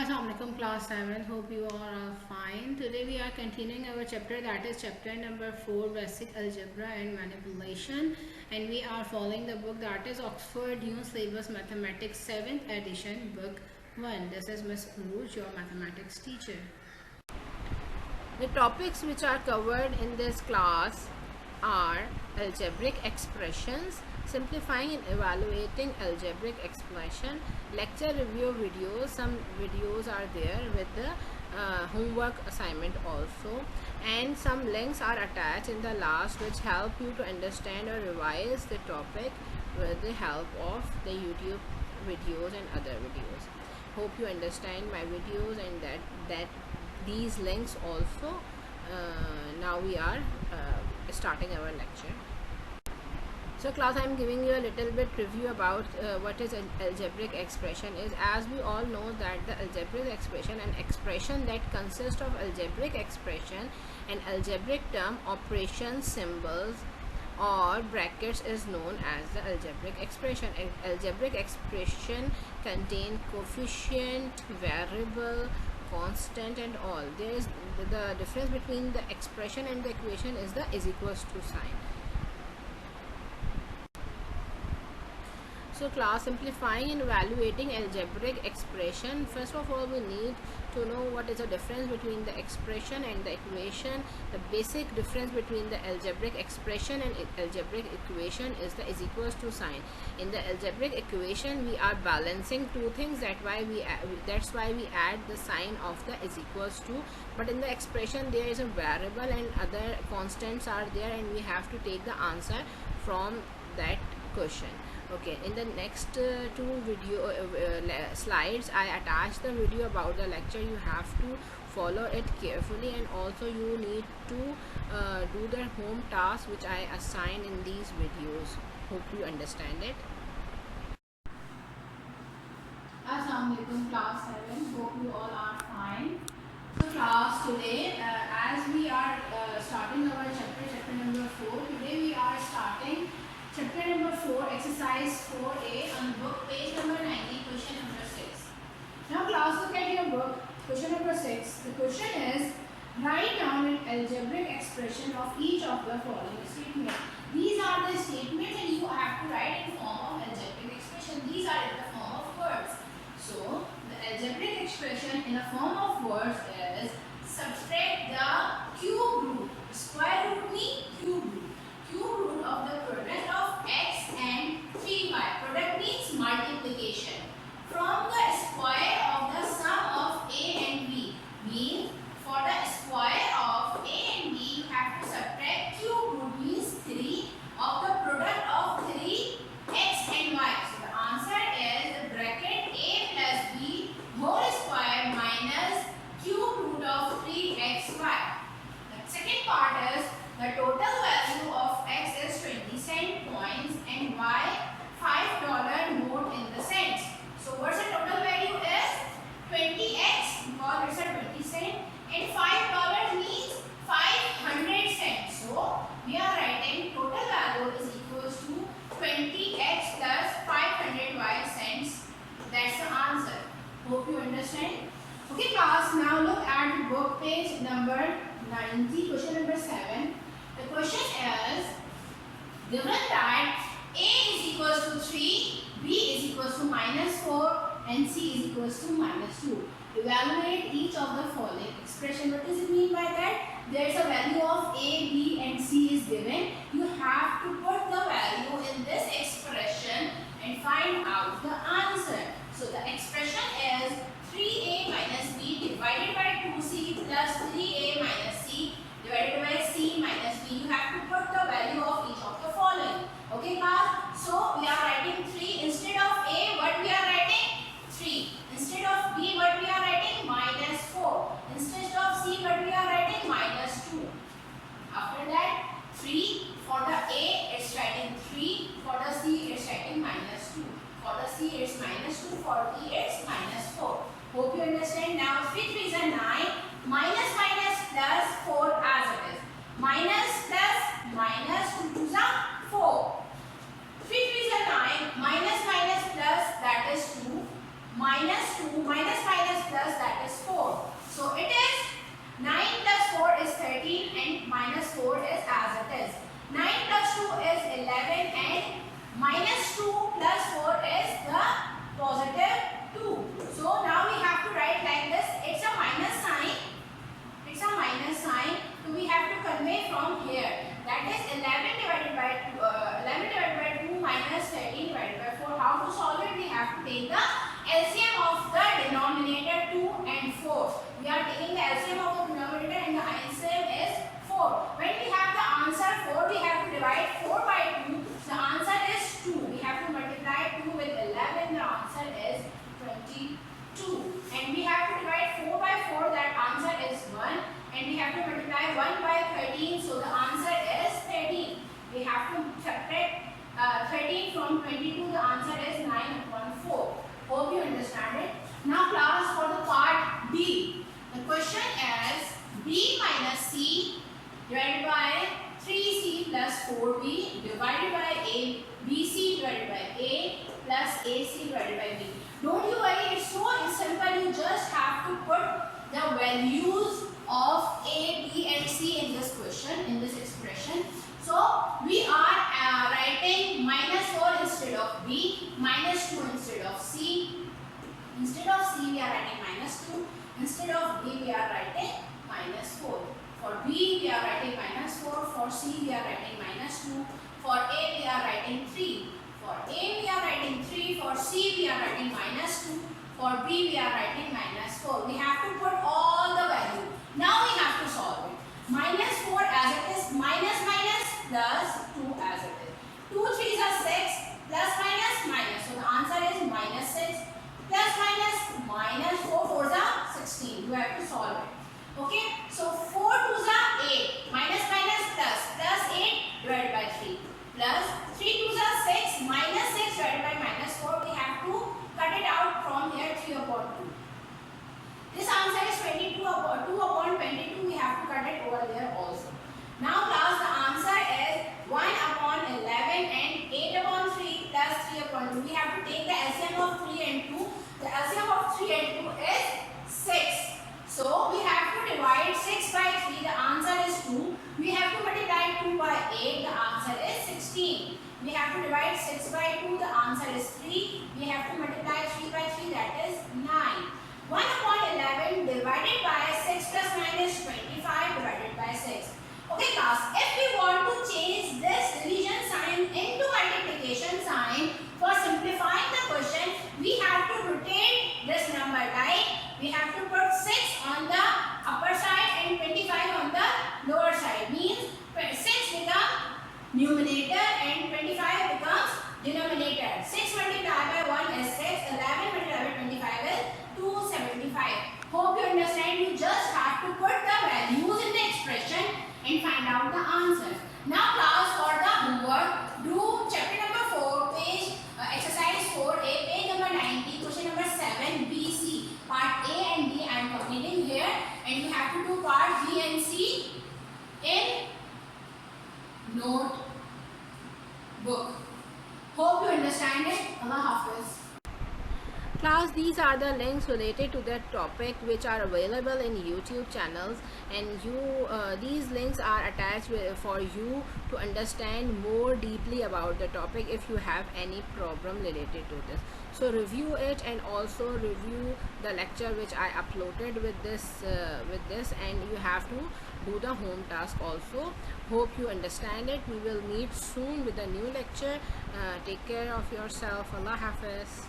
Assalamualaikum class 7. Hope you all are fine. Today we are continuing our chapter, that is chapter number 4, basic algebra and manipulation, and we are following the book, that is Oxford New Syllabus Mathematics 7th edition, book 1. This is Miss Uruj, your mathematics teacher. The topics which are covered in this class are algebraic expressions, simplifying and evaluating algebraic expression, lecture review videos. Some videos are there with the homework assignment also, and some links are attached in the last which help you to understand or revise the topic with the help of the YouTube videos and other videos. Hope you understand my videos and that these links also. Now we are starting our lecture. So class, I am giving you a little bit review about what is an algebraic expression is. As we all know that the algebraic expression, an expression that consists of algebraic expression and algebraic term, operations, symbols or brackets, is known as the algebraic expression. An algebraic expression contain coefficient, variable, constant and all. There is the difference between the expression and the equation is the is equals to sign. So class, simplifying and evaluating algebraic expression. First of all, we need to know what is the difference between the expression and the equation. The basic difference between the algebraic expression and algebraic equation is the is equals to sign. In the algebraic equation, we are balancing two things. That's why we add the sign of the is equals to. But in the expression, there is a variable and other constants are there, and we have to take the answer from that question. Okay, in the next two video slides, I attach the video about the lecture. You have to follow it carefully, and also you need to do the home task which I assign in these videos. Hope you understand it. Assalamualaikum class 7. Hope you all are fine. So class, today as we are starting our chapter number 4, today we are starting chapter number 4, exercise 4a on book page number 90, question number 6. Now class, look at your book, question number 6. The question is, write down an algebraic expression of each of the following statements. These are the statements and you have to write in form of algebraic expression. These are in the form of words. So the algebraic expression in the form of words is, subtract the cube root. Square root means cube root. Cube root of the product of x and 3y. Product means multiplication. From the square of the sum of a and b. Means for the square of a and b, you have to subtract cube root means 3 of the product of 3x and y. So the answer is the bracket a plus b whole square minus cube root of 3xy. The second part is, the total value of x is 20 cent coins and y $5 note in the cents. So what's the total value is 20x because it's a 20 cent and $5 means 500 cents. So we are writing total value is equals to 20x plus 500y cents. That's the answer. Hope you understand. Okay class, now look at the book page number 90, question number 7. The question is, given that a is equals to 3, b is equals to -4 and c is equals to -2. Evaluate each of the following expression. What does it mean by that? There is a value of a, b and c is given. You have to put the value in this expression and find out the answer. So the expression is 3a minus b divided by 2c plus 3a minus c divided by c minus b. You have to put the value of each of the following. Okay class? So we are writing 3 instead of a. What we are writing? 3. Instead of b, what we are writing? -4. Instead of c, what we are writing? -2. After that, 3 for the a, it's writing 3. For the c, it's writing -2. For the c, it's -2. For b, 2 minus minus plus, that is 4. So it is 9 plus 4 is 13 and minus 4 is as it is. 9 plus 2 is 11 and minus 2 plus 4 is the positive 2. So now we have to write like this. It's a minus sign. It's a minus sign. So we have to convey from here. That is 11 divided by 2 minus 13 divided by 4. How to solve it? We have to take the LCM of the denominator 2 and 4. We are taking the LCM of the denominator and the LCM is 4. When we have the answer 4, we have to divide 4 by 2. The answer is 2. We have to multiply 2 with 11. The answer is 22. And we have to divide 4 by 4. That answer is 1. And we have to multiply 1 by 13. So the answer is 13. We have to subtract 13 from 22. The answer is 9 upon 4. Hope you understand it. Now class, for the part B. The question is B minus C divided by 3C plus 4B divided by A, BC divided by A plus AC divided by B. Don't you worry, it's so simple. You just have to put the values of A, B and C in this question, in this expression. So we are writing minus 4 instead of B, minus 2 instead of C. Instead of C we are writing minus 2. Instead of B we are writing minus 4. For B we are writing minus 4. For C we are writing minus 2. For A we are writing 3. For A we are writing 3. For C we are writing minus 2. For B we are writing minus 4. We have to put all the value. Now we have to solve it. Minus 4 as it is, minus minus plus 2 as it is. 2 3s are 6, plus minus minus. So the answer is minus 6 plus minus minus 4 4s are 16. You have to solve it. Okay. So 4 2s are 8. Minus minus plus 8 divided by 3. Plus 3 2s are 6. Minus 6 divided by minus 4. We have to cut it out from here 3 upon 2. This answer is 22 upon 2 upon 22. We have to cut it over there also. Now class, the answer is 1 upon 11 and 8 upon 3 plus 3 upon 2. We have to take the LCM of 3 and 2. The LCM of 3 and 2 is 6. So we have to divide 6 by 3. The answer is 2. We have to multiply 2 by 8. The answer is 16. We have to divide 6 by 2. The answer is 3. We have to multiply 3 by 3. That is 9. 1 upon 11 divided by 6 plus 9 is 25 divided by 6. Okay class, if we want to change this division sign into multiplication sign for simplifying the question, we have to rotate this number, like we have to put 6 on the upper side and 25 on the lower side. Means 6 becomes numerator and 25 becomes denominator. 6 multiplied by 1 is 6, 11 multiplied by 25 is 275. Hope you understand. You just have to put the values in the expression and find out the answer. Now class, for the homework, do chapter number 4, page exercise 4A, page number 90, question number 7, BC. Part A and D I am completing here, and you have to do part B and C in notebook. Hope you understand it. Allah Hafiz. Class, these are the links related to that topic which are available in YouTube channels, and these links are attached for you to understand more deeply about the topic if you have any problem related to this. So review it and also review the lecture which I uploaded with this and you have to do the home task also. Hope you understand it. We will meet soon with a new lecture. Take care of yourself. Allah Hafiz.